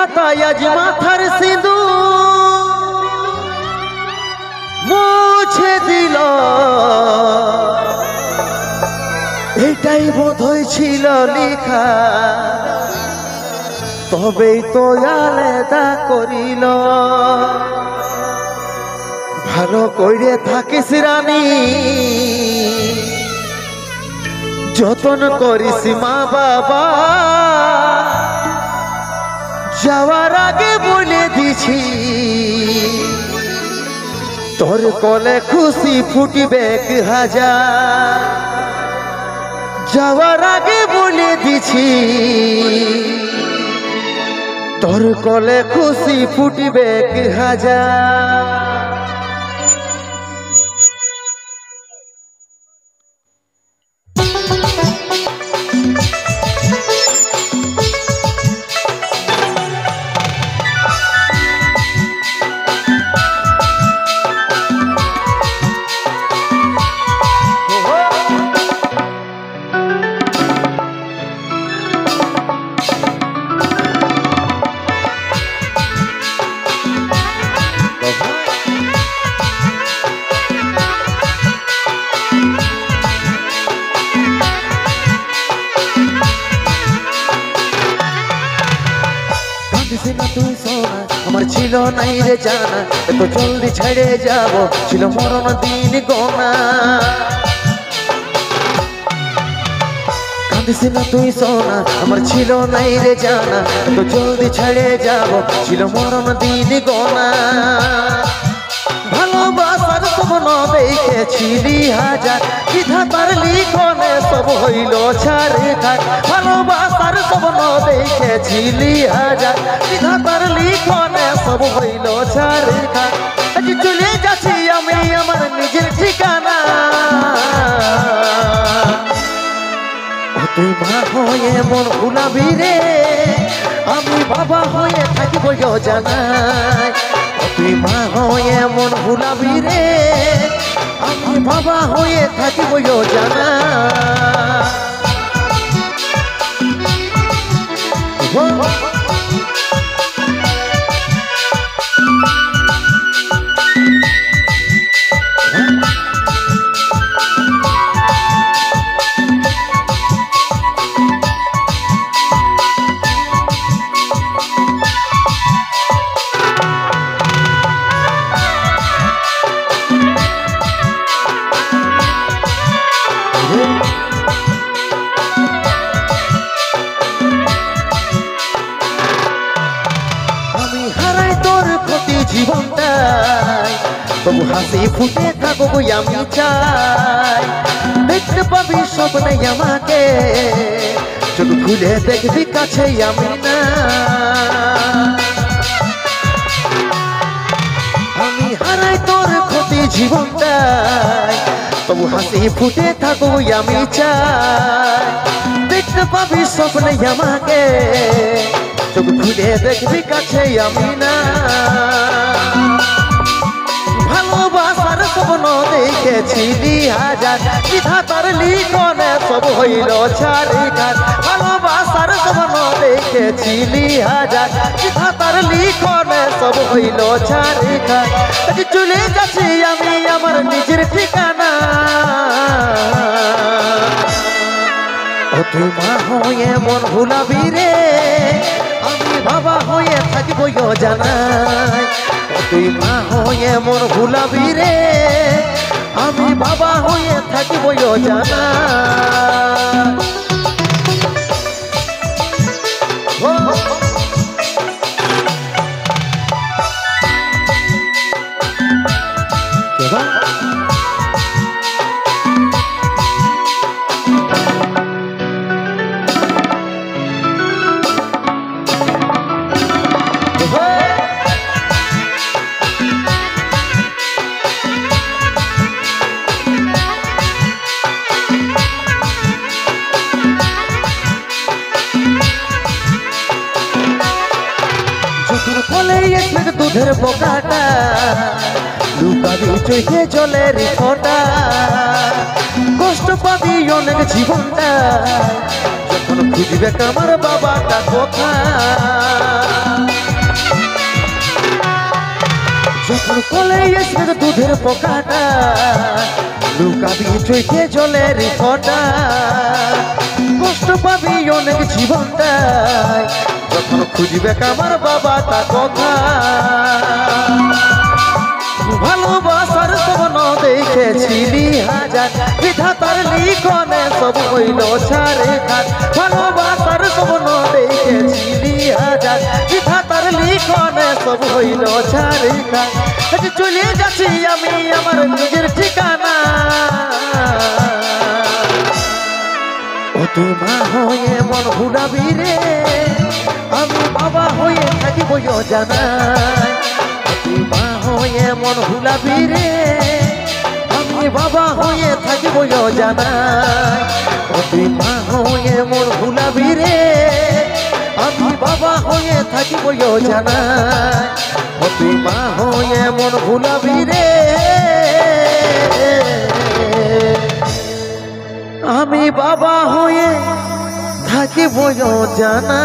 বিধাতা আজ মাথার সিঁদুর মুছে দিল, এটাই বোধহয় ছিল লেখা, তবেই তো আলাদা করিল। ভালো করে থাকিস রানী, যতন করিস মা বাবা, যাওয়ার আগে বলে দিছি তোর কলে খুশি ফুটবে 1000। যাওয়ার আগে বলে দিছি তোর কলে খুশি ফুটবে 1000। তুই সোনা আমার ছিল নাই রে জানা, এত জলদি ছেড়ে যাব ছিল মরণ দিন গোনা। কাঁদিস না তুই সোনা আমার ছিল নাই রে জানা, এত জলদি ছেড়ে যাব ছিল মরণ দিন গোনা। ভালোবাসার স্বপ্ন দেখেছিলি 1000, বিধাতার লিখনে সব হইল ছাড়খাড়। ভালোবাসার স্বপ্ন দেখেছিলি 1000, বিধাতার লিখনে সব হইল ছাড়খাড়। আজ চলে যাচ্ছি আমি আমার নিজের ঠিকানা, তুই মা হয়ে মন ভুলাবি রে, আমি বাবা হয়ে থাকিব জানাই। তুই মা হয়ে মন ভুলাবি রে, আমি বাবা হয়ে থাকিব জানা। আমি হারাই তোর প্রতি জীবনটাই, তবু হাসি ফুটে থাকবো আমি চাই। দেখতে পাবি স্বপ্নে আমাকে, চোখ খুলে দেখবি কাছে আমি না। আমি হারাই তোর প্রতি জীবনটাই, তবু হাসি ফুটে থাকবো আমি চাই। দেখতে পাবি স্বপ্নে আমাকে, চোখ খুলে দেখবি কাছে আমি না। ভালোবাসার স্বপ্ন দেখেছিলি 1000, বিধাতার লিখনে সব হইল ছাড়খাড়। ভালোবাসার স্বপ্ন দেখেছিলি 1000, বিধাতার লিখনে সব হইল ছাড়খাড়। আজ চলে যাচ্ছি আমি আমার নিজের ঠিকানা, তুই মা হয়ে মন ভুলাবি রে, আমি বাবা হয়ে থাকিব জানাই। তুই মা হয়ে মন ভুলাবি রে, আমি বাবা হয়ে থাকিব জানা। দুধের বোকাটা লুকাবি চোখে জলের ফোঁটা, কষ্ট পাবি অনেক জীবনটা, যখন খুঁজবে আমার বাবাটা কোথায়। কোলে এসে দুধের পোকাটা লুকাবি চৈতে জলের ফোঁটা কষ্ট পাবি অনেক জীবনটায় যখন খুঁজবে আমার বাবা তা কথা ভালোবাসার স্বপ্ন দেখেছিলি হাজার বিধাতার লিখনে সব হইল ছাড়ে খাট ভালোবাসার স্বপ্ন দেখেছিলি হাজার বিধাতার লিখনে সব হইল ছাড়ে খাট আজ চলে যাচ্ছি আমি আমার নিজের ঠিকানা ও তুই মা হয়ে মন ভুলাবি রে আমি বাবা হয়ে থাকিব জানাই তুই মা হয়ে মন ভুলাবি রে আমি বাবা হয়ে থাকিব জানাই ও তুই মা হয়ে মন ভুলাবি রে আমি বাবা হয়ে থাকিব জানাই ও তুই মা হয়ে মন ভুলাবি রে আমি বাবা হয়ে থাকিব জানাই।